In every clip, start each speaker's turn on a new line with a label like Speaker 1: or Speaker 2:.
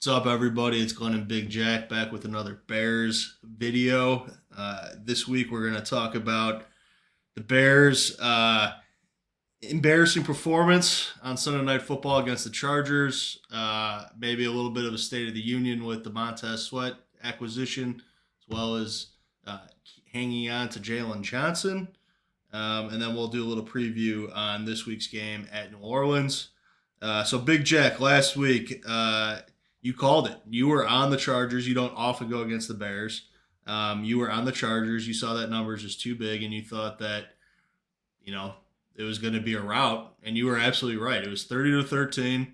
Speaker 1: What's up, everybody? It's Glenn and Big Jack back with another Bears video. This week, we're going to talk about the Bears' embarrassing performance on Sunday Night Football against the Chargers. Maybe a little bit of a State of the Union with the Montez Sweat acquisition, as well as uh, hanging on to Jalen Johnson. And then we'll do a little preview on this week's game at New Orleans. So, Big Jack, last week, you called it. You were on the Chargers. You don't often go against the Bears. You were on the Chargers. You saw that number is just too big, and you thought that, you know, it was going to be a rout. And you were absolutely right. It was 30-13.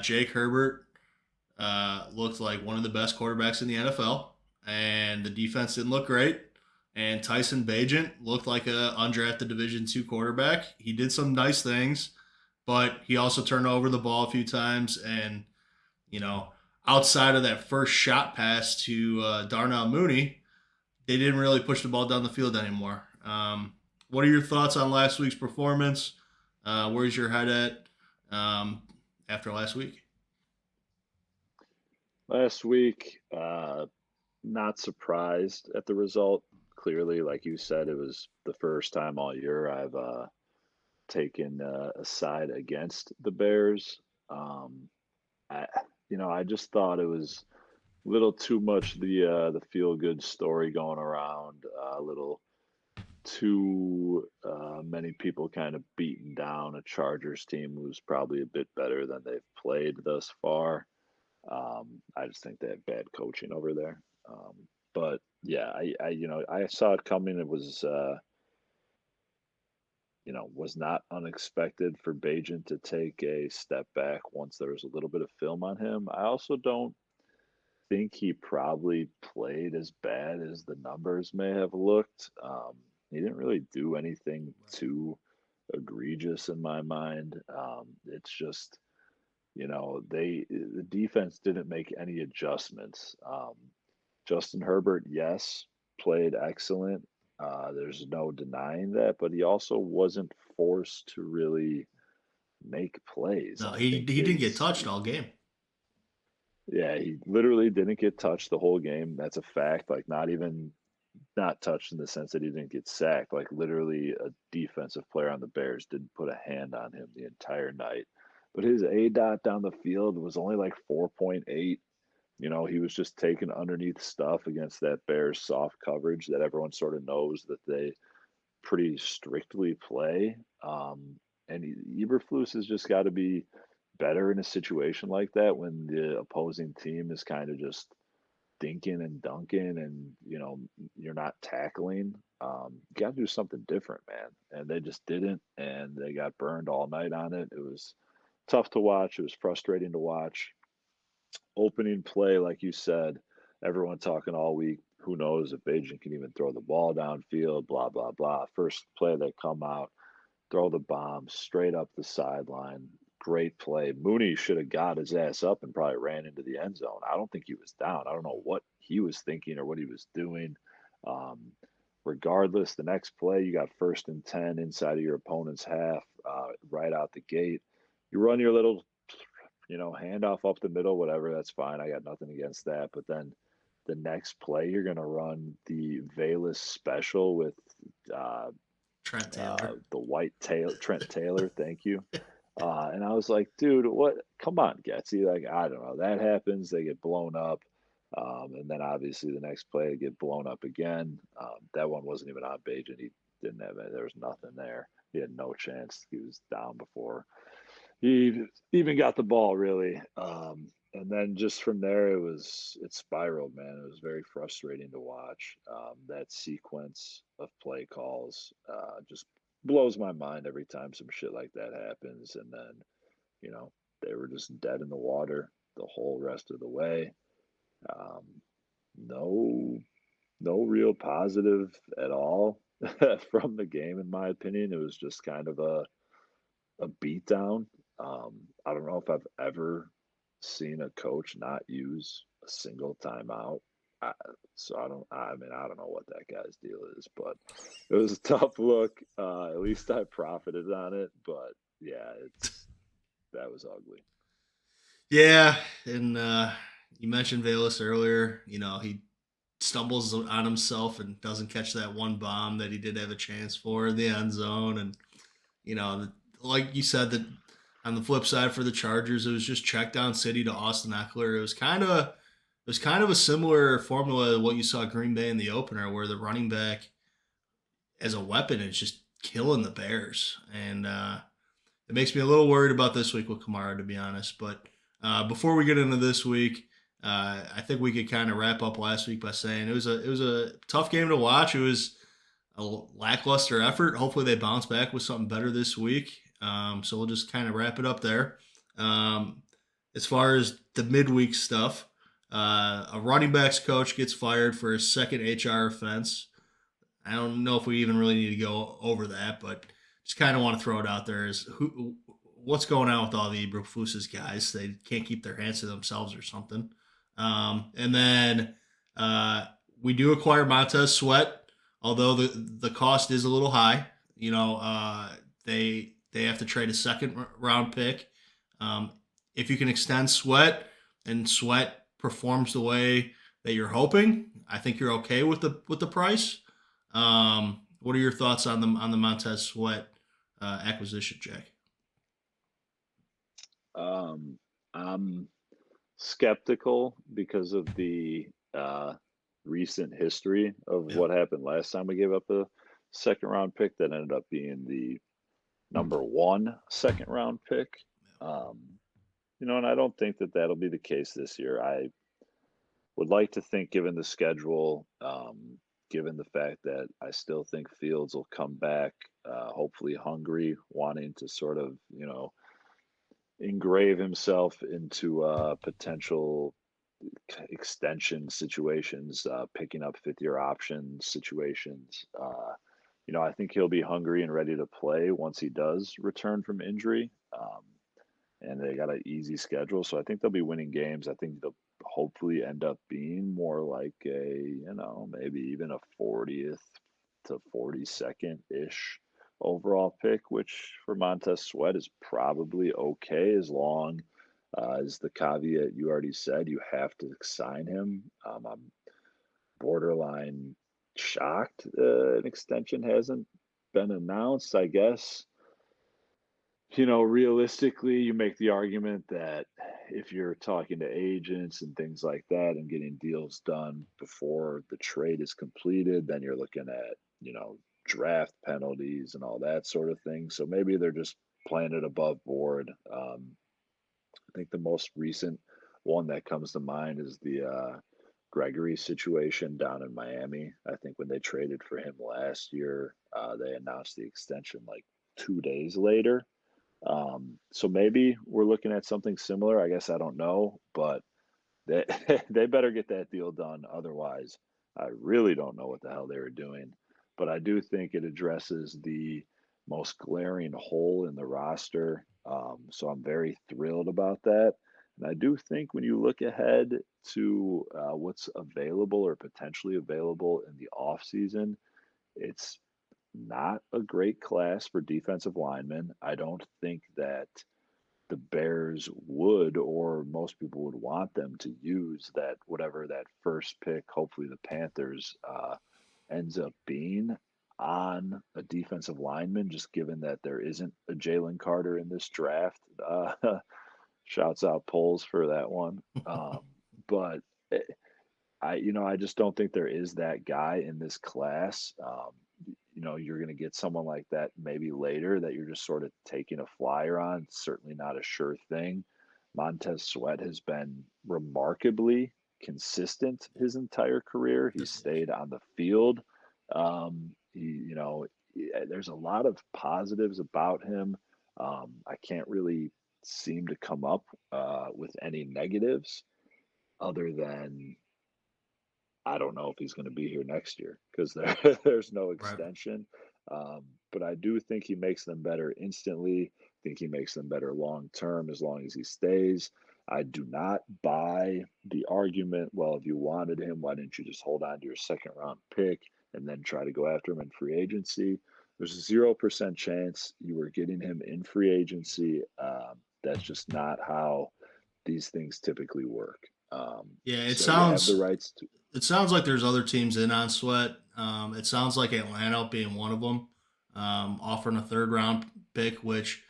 Speaker 1: Jake Herbert looked like one of the best quarterbacks in the NFL, and the defense didn't look great. And Tyson Bagent looked like a undrafted Division two quarterback. He did some nice things, but he also turned over the ball a few times. And you know, outside of that first shot pass to Darnell Mooney, they didn't really push the ball down the field anymore. What are your thoughts on last week's performance? Where's your head at after last week?
Speaker 2: Last week, not surprised at the result. Clearly, like you said, it was the first time all year I've taken a side against the Bears. Um, I, I just thought it was a little too much the feel good story going around. A little too many people kind of beating down a Chargers team who's probably a bit better than they've played thus far. I just think they have bad coaching over there. But yeah, I saw it coming. It was, was not unexpected for Bajan to take a step back once there was a little bit of film on him. I also don't think he probably played as bad as the numbers may have looked. He didn't really do anything too egregious in my mind. It's just the defense didn't make any adjustments. Justin Herbert, yes, played excellent. There's no denying that, but he also wasn't forced to really make plays.
Speaker 1: No,
Speaker 2: I
Speaker 1: he
Speaker 2: think
Speaker 1: he didn't get touched all game.
Speaker 2: yeah, he literally didn't get touched the whole game. That's a fact. Like, not even not touched in the sense that he didn't get sacked. Like, literally, a defensive player on the Bears didn't put a hand on him the entire night. But his A dot down the field was only like 4.8. He was just taking underneath stuff against that Bears soft coverage that everyone sort of knows that they pretty strictly play. And Eberflus has just got to be better in a situation like that when the opposing team is kind of just dinking and dunking and you're not tackling. You got to do something different, man. And they just didn't, and they got burned all night on it. It was tough to watch. It was frustrating to watch. Opening play, like you said, everyone talking all week. Who knows if Agent can even throw the ball downfield? Blah blah blah. First play they come out, throw the bomb straight up the sideline. Great play. Mooney should have got his ass up and probably ran into the end zone. I don't think he was down. I don't know what he was thinking or what he was doing. Um, Regardless, the next play, you got first and 10 inside of your opponent's half, right out the gate. You run your little, handoff up the middle, whatever, that's fine. I got nothing against that. But then the next play, you're going to run the Valus special with uh,
Speaker 1: Trent Taylor.
Speaker 2: the white tail Trent Taylor. Thank you. And I was like, dude, what? Come on, Getsy. Like, I don't know. That happens. They get blown up. And then obviously the next play, they get blown up again. That one wasn't even on Bajan. He didn't have it. There was nothing there. He had no chance. He was down before he even got the ball, really. And then just from there, it spiraled, man. It was very frustrating to watch. That sequence of play calls just blows my mind every time some shit like that happens. And then, you know, they were just dead in the water the whole rest of the way. Um, no, no real positive at all from the game, in my opinion. It was just kind of a beatdown. I don't know if I've ever seen a coach not use a single timeout. I, so I don't know what that guy's deal is, but it was a tough look. At least I profited on it, but yeah, that was ugly.
Speaker 1: Yeah, and you mentioned Valus earlier. He stumbles on himself and doesn't catch that one bomb that he did have a chance for in the end zone. And like you said, that on the flip side for the Chargers, it was just check down city to Austin Eckler. It was kind of a similar formula to what you saw Green Bay in the opener, where the running back as a weapon is just killing the Bears, and it makes me a little worried about this week with Kamara, to be honest. But before we get into this week, I think we could kind of wrap up last week by saying it was a tough game to watch. It was a lackluster effort. Hopefully, they bounce back with something better this week. So we'll just kind of wrap it up there. Um, as far as the midweek stuff, a running backs coach gets fired for his second HR offense. I don't know if we even really need to go over that, but just kind of want to throw it out there: is what's going on with all the Ibuprofus's guys? They can't keep their hands to themselves or something. And then uh, we do acquire Montez Sweat, although the cost is a little high. They have to trade a second round pick. Um, if you can extend Sweat and Sweat performs the way that you're hoping, I think you're okay with the price. What are your thoughts on the Montez Sweat acquisition, Jack?
Speaker 2: Um, I'm skeptical because of the recent history of
Speaker 1: Yeah.
Speaker 2: what happened last time we gave up a second round pick that ended up being the number one second round pick. Um, and I don't think that that'll be the case this year. I would like to think, given the schedule, given the fact that I still think Fields will come back, hopefully hungry, wanting to sort of, engrave himself into potential extension situations, picking up fifth year option situations. I think he'll be hungry and ready to play once he does return from injury. And they got an easy schedule, so I think they'll be winning games. I think they'll hopefully end up being more like maybe even a 40th to 42nd ish overall pick, which for Montez Sweat is probably okay as long as the caveat you already said, you have to sign him. I'm borderline shocked an extension hasn't been announced. I guess realistically, you make the argument that if you're talking to agents and things like that and getting deals done before the trade is completed, then you're looking at, draft penalties and all that sort of thing. So maybe they're just playing it above board. I think the most recent one that comes to mind is the Gregory situation down in Miami. I think when they traded for him last year, they announced the extension like 2 days later. So maybe we're looking at something similar. I guess I don't know, but they they better get that deal done. Otherwise, I really don't know what the hell they were doing. But I do think it addresses the most glaring hole in the roster. So I'm very thrilled about that. And I do think when you look ahead to what's available or potentially available in the off season, it's not a great class for defensive linemen. I don't think that the Bears would, or most people would want them to use that, whatever that first pick, hopefully the Panthers ends up being on a defensive lineman, just given that there isn't a Jalen Carter in this draft. Shouts out polls for that one. But eh, I just don't think there is that guy in this class. You're going to get someone like that maybe later that you're just sort of taking a flyer on. Certainly not a sure thing. Montez Sweat has been remarkably consistent his entire career. He
Speaker 1: Yes.
Speaker 2: stayed on the field. There's a lot of positives about him. I can't really seem to come up with any negatives other than I don't know if he's going to be here next year because there's no
Speaker 1: Right.
Speaker 2: extension. But I do think he makes them better instantly. I think he makes them better long term as long as he stays. I do not buy the argument, well, if you wanted him, why didn't you just hold on to your second round pick and then try to go after him in free agency? There's a 0% chance you were getting him in free agency. That's just not how these things typically work.
Speaker 1: Yeah,
Speaker 2: So you have the rights to.
Speaker 1: it sounds like there's other teams in on Sweat. It sounds like Atlanta being one of them, offering a third round pick. Which,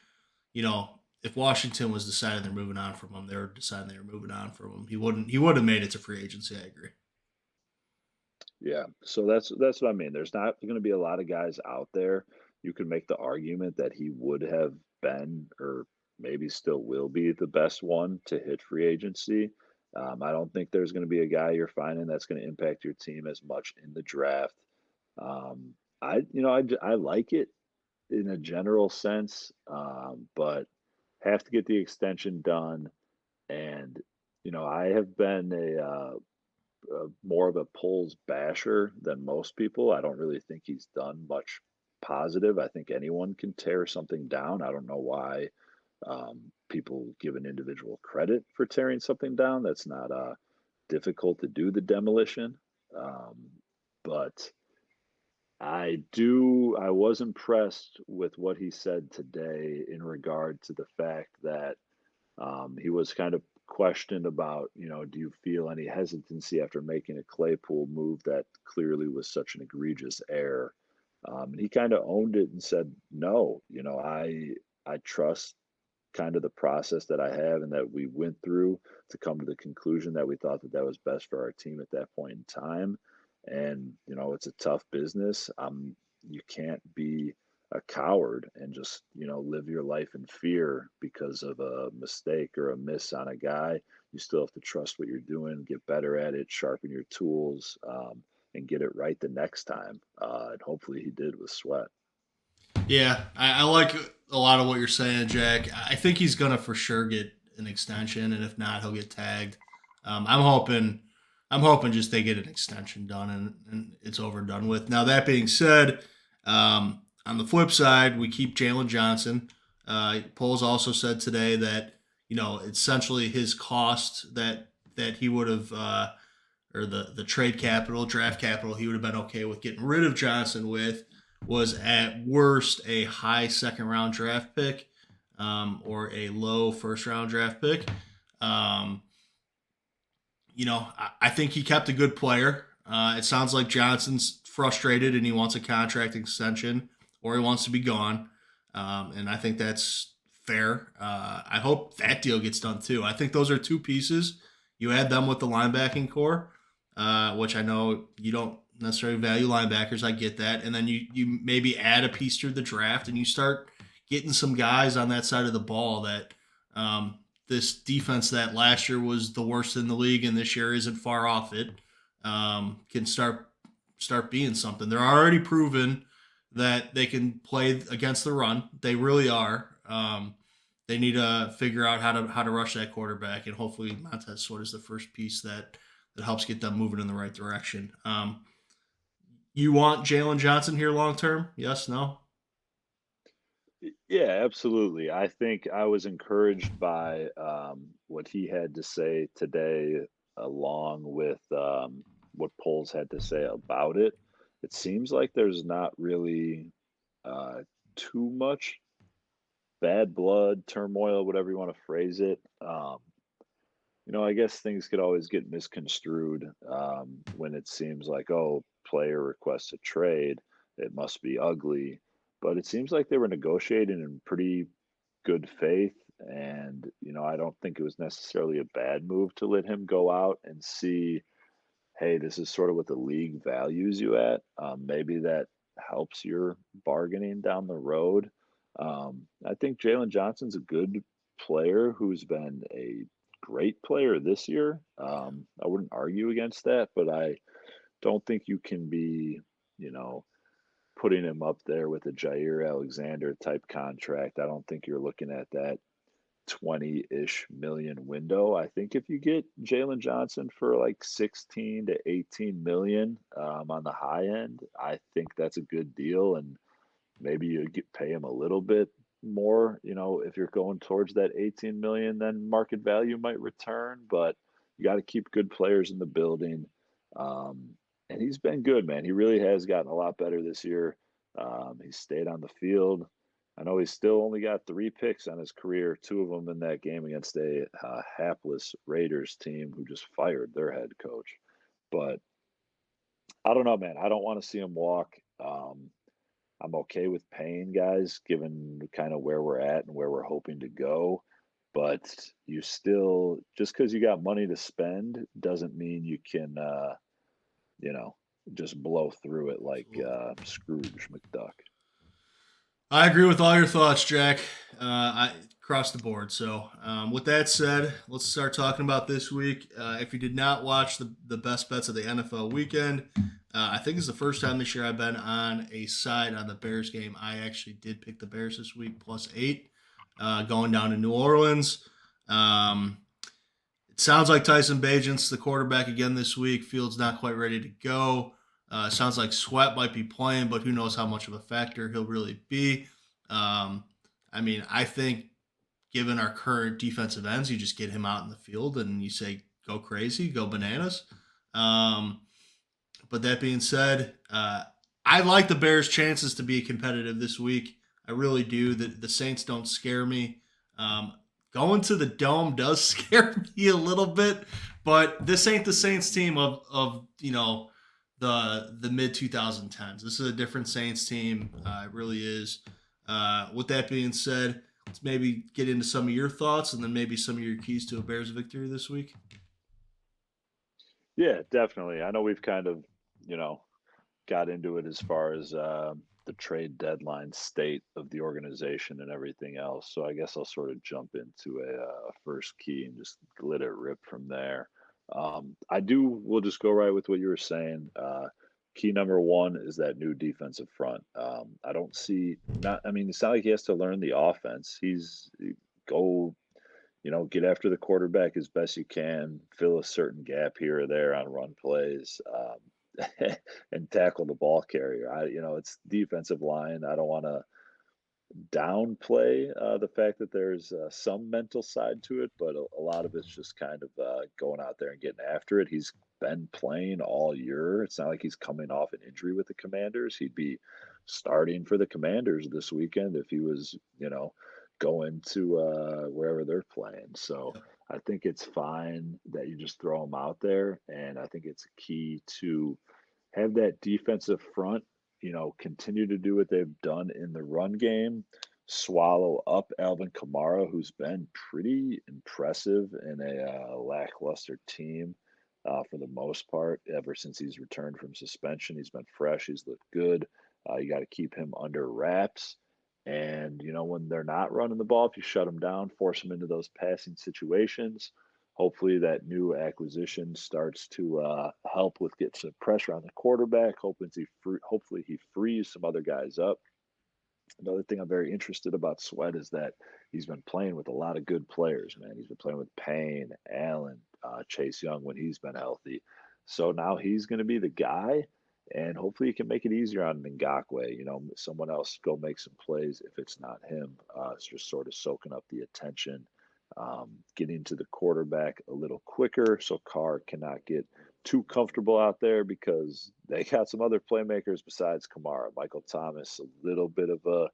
Speaker 1: if Washington was deciding they're moving on from him, they were deciding they were moving on from him. He would have made it to free agency. I agree.
Speaker 2: Yeah, so that's what I mean. There's not going to be a lot of guys out there. You can make the argument that he would have been, or maybe still will be, the best one to hit free agency. I don't think there's going to be a guy you're finding that's going to impact your team as much in the draft. I like it in a general sense, but have to get the extension done. And I have been more of a Poles basher than most people. I don't really think he's done much positive. I think anyone can tear something down. I don't know why people give an individual credit for tearing something down. That's not difficult to do the demolition. Um, but I was impressed with what he said today in regard to the fact that he was kind of questioned about, do you feel any hesitancy after making a Claypool move that clearly was such an egregious error? And he kind of owned it and said, no, I trust kind of the process that I have and that we went through to come to the conclusion that we thought that that was best for our team at that point in time. And, it's a tough business. You can't be a coward and just, live your life in fear because of a mistake or a miss on a guy. You still have to trust what you're doing, get better at it, sharpen your tools, and get it right the next time. And hopefully he did with Sweat.
Speaker 1: Yeah, I like a lot of what you're saying, Jack. I think he's gonna for sure get an extension, and if not, he'll get tagged. I'm hoping, just they get an extension done and it's over and done with. Now that being said, on the flip side, we keep Jalen Johnson. Poles also said today that essentially his cost that he would have or the trade capital, draft capital, he would have been okay with getting rid of Johnson with was at worst a high second round draft pick or a low first round draft pick. Um, I think he kept a good player. It sounds like Johnson's frustrated and he wants a contract extension or he wants to be gone. And I think that's fair. I hope that deal gets done too. I think those are two pieces. You add them with the linebacking core, which I know you don't necessarily value linebackers. I get that. And then you maybe add a piece through the draft and you start getting some guys on that side of the ball that this defense that last year was the worst in the league and this year isn't far off it can start being something. They're already proven that they can play against the run. They really are. They need to figure out how to rush that quarterback, and hopefully Montez Sweat is the first piece that helps get them moving in the right direction. You want Jalen Johnson here long term? Yes, no.
Speaker 2: Yeah, absolutely. I think I was encouraged by what he had to say today, along with what Poles had to say about it. It seems like there's not really uh, too much bad blood, turmoil, whatever you want to phrase it. I guess things could always get misconstrued when it seems like, oh, player requests a trade, it must be ugly. But it seems like they were negotiating in pretty good faith. And, I don't think it was necessarily a bad move to let him go out and see, hey, this is sort of what the league values you at. Maybe that helps your bargaining down the road. I think Jalen Johnson's a good player who's been a great player this year. I wouldn't argue against that, but I don't think you can be, you know, putting him up there with a Jair Alexander type contract. I don't think you're looking at that 20-ish million window. I think if you get Jalen Johnson for like 16 to 18 million on the high end, I think that's a good deal. And maybe pay him a little bit more, if you're going towards that 18 million, then market value might return, but you got to keep good players in the building. Um, and he's been good, man. He really has gotten a lot better this year. He stayed on the field. I know he's still only got 3 picks on his career, 2 of them in that game against a, hapless Raiders team who just fired their head coach. But I don't know, man. I don't wanna see him walk. I'm okay with paying guys given kinda where we're at and where we're hoping to go, but you still just because you got money to spend doesn't mean you can, you know, just blow through it like,
Speaker 1: Absolutely.
Speaker 2: Scrooge McDuck.
Speaker 1: I agree with all your thoughts, Jack. I across the board. So, with that said, let's start talking about this week. If you did not watch the best bets of the NFL weekend, I think it's the first time this year I've been on a side on the Bears game. I actually did pick the Bears this week +8, going down to New Orleans. Um, it sounds like Tyson Bagent's the quarterback again this week. Fields not quite ready to go. Sounds like Sweat might be playing, but who knows how much of a factor he'll really be. Um, I mean, I think given our current defensive ends, you just get him out in the field and you say, go crazy, go bananas. Um, but that being said, I like the Bears' chances to be competitive this week. I really do. The Saints don't scare me. Um, Going to the dome does scare me a little bit, but this ain't the Saints team of the mid 2010s. This is a different Saints team. It really is. With that being said, let's maybe get into some of your thoughts and then maybe some of your keys to a Bears victory this week.
Speaker 2: Yeah, definitely. I know we've kind of, you know, got into it as far as the trade deadline state of the organization and everything else. So I guess I'll sort of jump into a first key and just let it rip from there. I do. We'll just go right with what you were saying. Key number one is that new defensive front. I don't see not. I mean, it's not like he has to learn the offense. Go get after the quarterback as best you can, fill a certain gap here or there on run plays, and tackle the ball carrier. It's defensive line. I don't want to downplay the fact that there's some mental side to it, but a lot of it's just kind of going out there and getting after it. He's been playing all year. It's not like he's coming off an injury with the Commanders. He'd be starting for the Commanders this weekend if he was, going to wherever they're playing. So
Speaker 1: Yep.
Speaker 2: I think it's fine that you just throw him out there, and I think it's key to have that defensive front, continue to do what they've done in the run game, swallow up Alvin Kamara, who's been pretty impressive in a lackluster team for the most part. Ever since he's returned from suspension, he's been fresh, he's looked good. You got to keep him under wraps. And, when they're not running the ball, if you shut them down, force them into those passing situations, hopefully that new acquisition starts to help with get some pressure on the quarterback. Hopefully he frees some other guys up. Another thing I'm very interested about Sweat is that he's been playing with a lot of good players, man. He's been playing with Payne, Allen, Chase Young when he's been healthy. So now he's going to be the guy, and hopefully he can make it easier on Ngakwe. Someone else go make some plays if it's not him. It's just sort of soaking up the attention, getting to the quarterback a little quicker so Carr cannot get too comfortable out there because they got some other playmakers besides Kamara. Michael Thomas, a little bit of a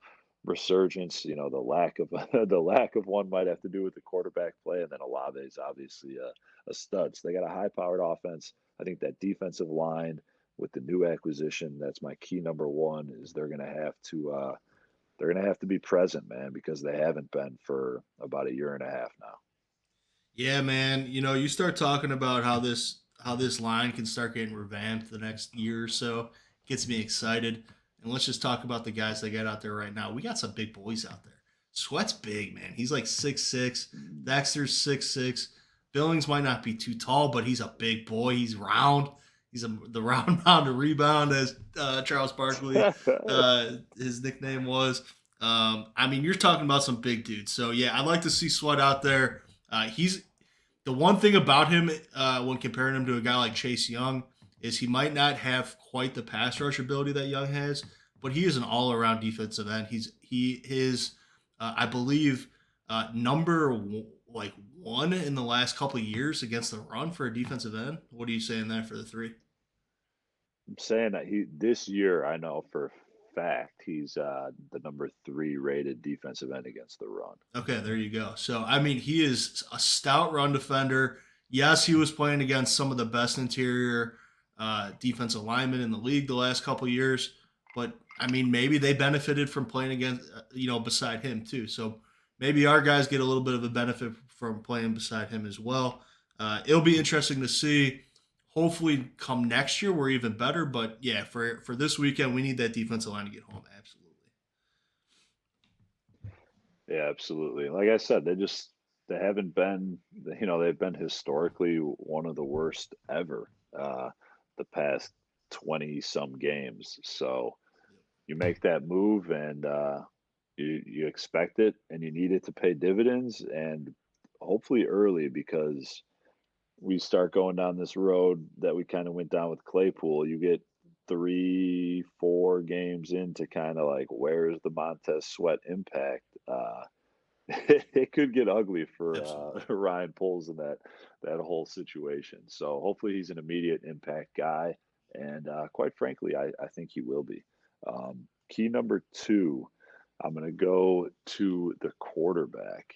Speaker 2: resurgence. The lack of the lack of one might have to do with the quarterback play, and then Olave is obviously a stud. So they got a high-powered offense. I think that defensive line with the new acquisition, that's my key number one. Is they're gonna have to be present, man, because they haven't been for about a year and a half now.
Speaker 1: Yeah, man. You start talking about how this line can start getting revamped the next year or so. Gets me excited. And let's just talk about the guys they got out there right now. We got some big boys out there. Sweat's big, man. He's like 6'6".
Speaker 2: Mhm.
Speaker 1: Dexter's 6'6". Billings might not be too tall, but he's a big boy. He's round. The round mound to rebound, as Charles Barkley, his nickname was. I mean, you're talking about some big dudes. So yeah, I'd like to see Sweat out there. He's the one thing about him when comparing him to a guy like Chase Young is he might not have quite the pass rush ability that Young has, but he is an all around defensive end. He is, I believe, like one in the last couple of years against the run for a defensive end. What are you saying there for the three?
Speaker 2: I'm saying that he this year I know for a fact, he's the number 3 rated defensive end against the run.
Speaker 1: Okay, there you go. So, I mean, he is a stout run defender. Yes, he was playing against some of the best interior defensive linemen in the league the last couple years, but I mean, maybe they benefited from playing against, beside him too. So maybe our guys get a little bit of a benefit from playing beside him as well. It'll be interesting to see. Hopefully, come next year, we're even better. But yeah, for this weekend, we need that defensive line to get home. Absolutely.
Speaker 2: Yeah, absolutely. Like I said, they haven't been, they've been historically one of the worst ever the past 20 some games. So you make that move and you expect it and you need it to pay dividends and hopefully early because we start going down this road that we kind of went down with Claypool. You get 3, 4 games into kind of like where's the Montez Sweat impact? It could get ugly for
Speaker 1: Absolutely.
Speaker 2: Ryan Poles in that whole situation. So hopefully he's an immediate impact guy, and quite frankly, I think he will be. Key number 2, I'm going to go to the quarterback.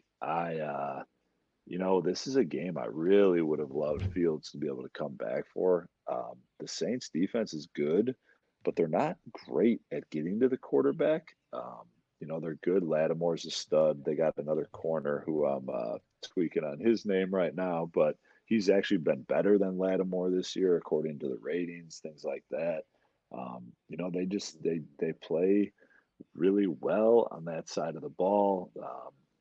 Speaker 2: This is a game I really would have loved Fields to be able to come back for. The Saints defense is good, but they're not great at getting to the quarterback. They're good. Lattimore's a stud. They got another corner who I'm tweaking on his name right now, but he's actually been better than Lattimore this year, according to the ratings, things like that. They play really well on that side of the ball.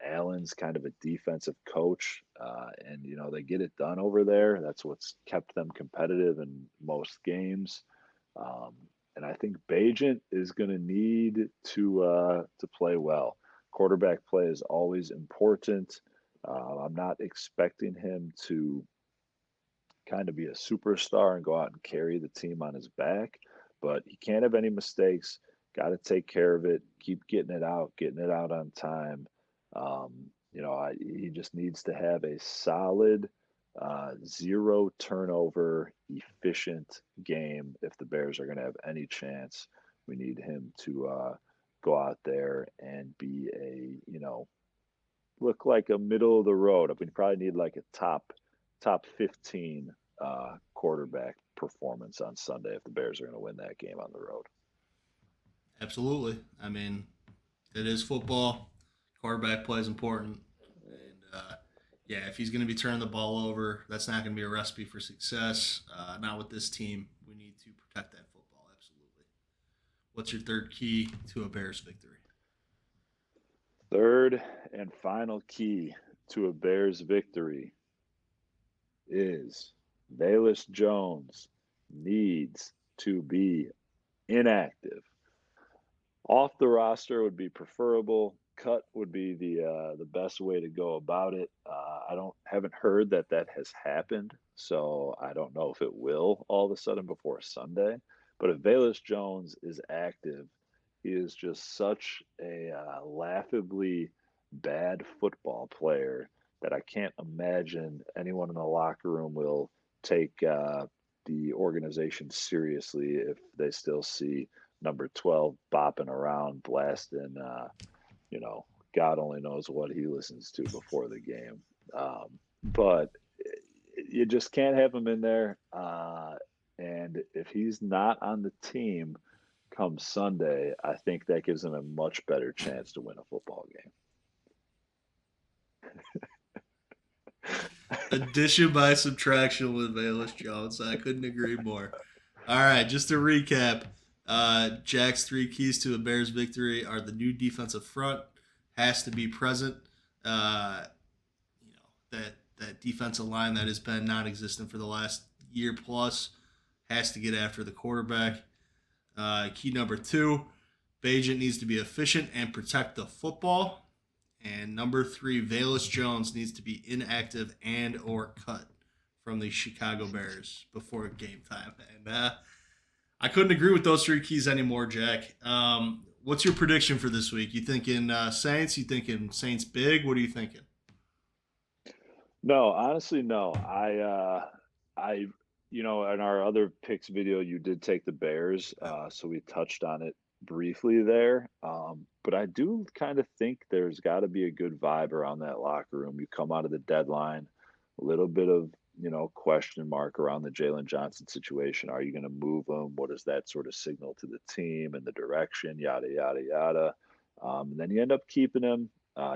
Speaker 2: Allen's kind of a defensive coach, and they get it done over there. That's what's kept them competitive in most games. Um, and I think Bajent is going to need to play well. Quarterback play is always important. I'm not expecting him to kind of be a superstar and go out and carry the team on his back, but he can't have any mistakes. Got to take care of it. Keep getting it out on time. He just needs to have a solid, zero turnover, efficient game. If the Bears are going to have any chance, we need him to go out there and be look like a middle of the road. We probably need like a top 15 quarterback performance on Sunday if the Bears are going to win that game on the road.
Speaker 1: Absolutely. I mean, it is football. Quarterback play is important, and yeah, if he's going to be turning the ball over, that's not going to be a recipe for success. Not with this team. We need to protect that football. Absolutely. What's your third key to a Bears victory?
Speaker 2: Third and final key to a Bears victory is Velus Jones needs to be inactive. Off the roster would be preferable. Cut would be the best way to go about it. I haven't heard that has happened, so I don't know if it will all of a sudden before Sunday. But if Velus Jones is active, he is just such a laughably bad football player that I can't imagine anyone in the locker room will take the organization seriously if they still see number 12 bopping around, blasting, God only knows what he listens to before the game. But you just can't have him in there. And if he's not on the team come Sunday, I think that gives him a much better chance to win a football game.
Speaker 1: Addition by subtraction with Velus Jones. I couldn't agree more. All right, just to recap, Jack's three keys to a Bears victory are the new defensive front has to be present. Uh, that defensive line that has been non-existent for the last year plus has to get after the quarterback. Key number 2, Bagent needs to be efficient and protect the football. And number 3, Velus Jones needs to be inactive and or cut from the Chicago Bears before game time. And I couldn't agree with those 3 keys anymore, Jack. What's your prediction for this week? You thinking Saints? You thinking Saints big? What are you thinking?
Speaker 2: No, honestly, no. In our other picks video, you did take the Bears, so we touched on it briefly there. But I do kind of think there's got to be a good vibe around that locker room. You come out of the deadline, a little bit of, question mark around the Jalen Johnson situation. Are you going to move him? What does that sort of signal to the team and the direction? Yada, yada, yada. And then you end up keeping him.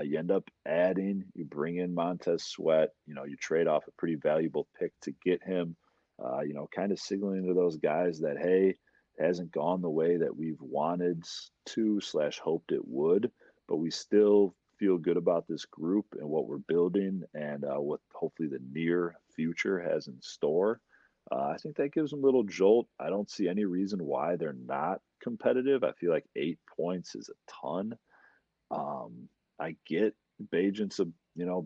Speaker 2: You end up adding, you bring in Montez Sweat, you trade off a pretty valuable pick to get him, kind of signaling to those guys that, hey, hasn't gone the way that we've wanted to slash hoped it would, but we still feel good about this group and what we're building and what hopefully the near future has in store. I think that gives them a little jolt. I don't see any reason why they're not competitive. I feel like 8 points is a ton. I get Bajent's a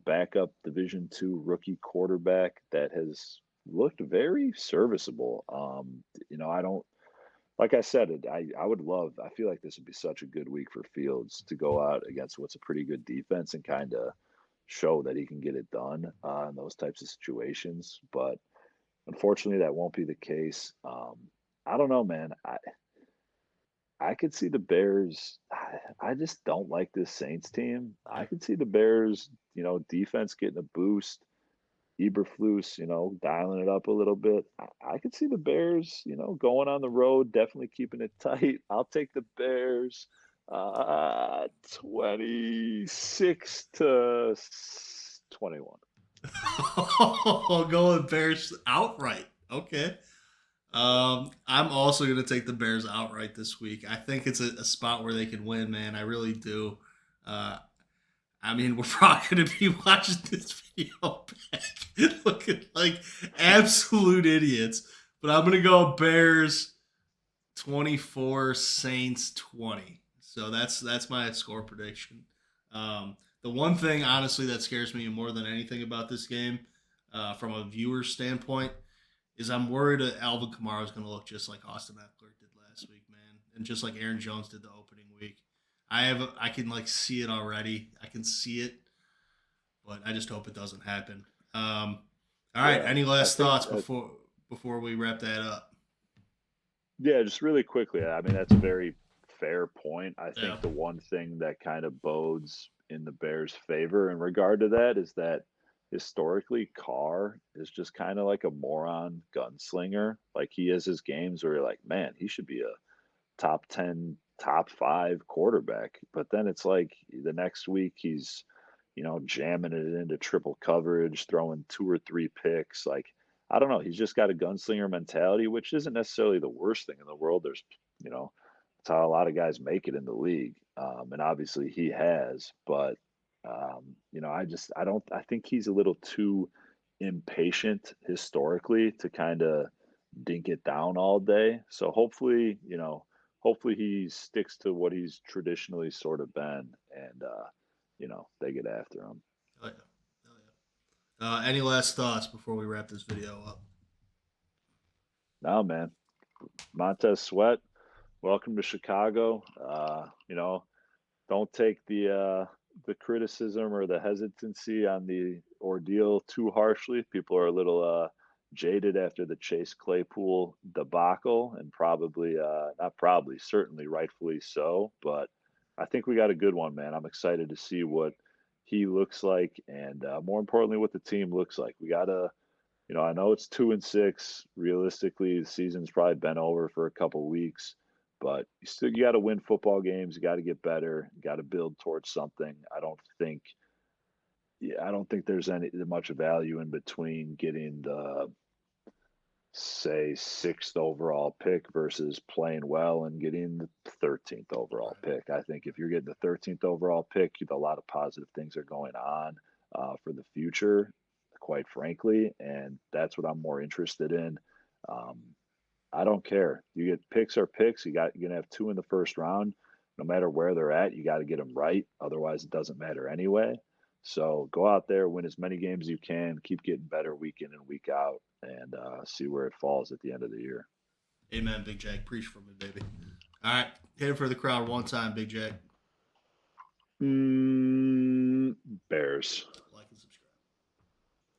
Speaker 2: backup Division II rookie quarterback that has looked very serviceable. I don't like I said, I would love. I feel like this would be such a good week for Fields to go out against what's a pretty good defense and kind of show that he can get it done in those types of situations. But unfortunately, that won't be the case. I don't know, man. I could see the Bears. I just don't like this Saints team. I
Speaker 1: Yeah.
Speaker 2: could see the Bears, defense getting a boost. Eberflus, dialing it up a little bit. I could see the Bears, going on the road, definitely keeping it tight. I'll take the Bears 26 to 21.
Speaker 1: I'll go with Bears outright. Okay. I'm also going to take the Bears outright this week. I think it's a spot where they can win, man. I really do. Uh, I mean, we're probably going to be watching this video back looking like absolute idiots. But I'm going to go Bears 24, Saints 20. So that's my score prediction. The one thing, honestly, that scares me more than anything about this game, from a viewer standpoint, is I'm worried that Alvin Kamara is going to look just like Austin Eckler did last week, man, and just like Aaron Jones did the opening week. I can like see it already. I can see it, but I just hope it doesn't happen. All right.
Speaker 2: Yeah,
Speaker 1: Any
Speaker 2: I
Speaker 1: last
Speaker 2: think,
Speaker 1: thoughts before we wrap that up?
Speaker 2: yeah, just really quickly. I mean, that's a very fair point. I
Speaker 1: Yeah.
Speaker 2: think the one thing that kind of bodes in the Bears' favor in regard to that is that historically Carr is just kind of like a moron gunslinger. Like he has his games where you're like, man, he should be a top 10, top 5 quarterback. But then it's like the next week he's, jamming it into triple coverage, throwing 2 or 3 picks. Like, I don't know. He's just got a gunslinger mentality, which isn't necessarily the worst thing in the world. You know, it's how a lot of guys make it in the league. And obviously he has, but, I think he's a little too impatient historically to kind of dink it down all day. So hopefully he sticks to what he's traditionally sort of been and they get after him.
Speaker 1: Oh yeah. Oh yeah. Any last thoughts before we wrap this video up?
Speaker 2: Now, man, Montez Sweat, welcome to Chicago. Don't take the criticism or the hesitancy on the ordeal too harshly. People are a little jaded after the Chase Claypool debacle, and probably not probably, certainly rightfully so. But I think we got a good one, man. I'm excited to see what he looks like, and more importantly, what the team looks like. We gotta, I know it's 2-6. Realistically, the season's probably been over for a couple weeks, but you got to win football games. You got to get better. You got to build towards something. I don't think there's any much value in between getting the say 6th overall pick versus playing well and getting the 13th overall
Speaker 1: Right.
Speaker 2: pick. I think if you're getting the 13th overall pick, a lot of positive things are going on for the future, quite frankly, and that's what I'm more interested in. Um, I don't care. You get picks or picks. You're gonna have 2 in the first round. No matter where they're at, you got to get them right. Otherwise, it doesn't matter anyway. So go out there, win as many games as you can, keep getting better week in and week out, and see where it falls at the end of the year.
Speaker 1: Amen, Big Jack. Preach for me, baby. All right. Hit it for the crowd one time, Big Jack.
Speaker 2: Mm, Bears.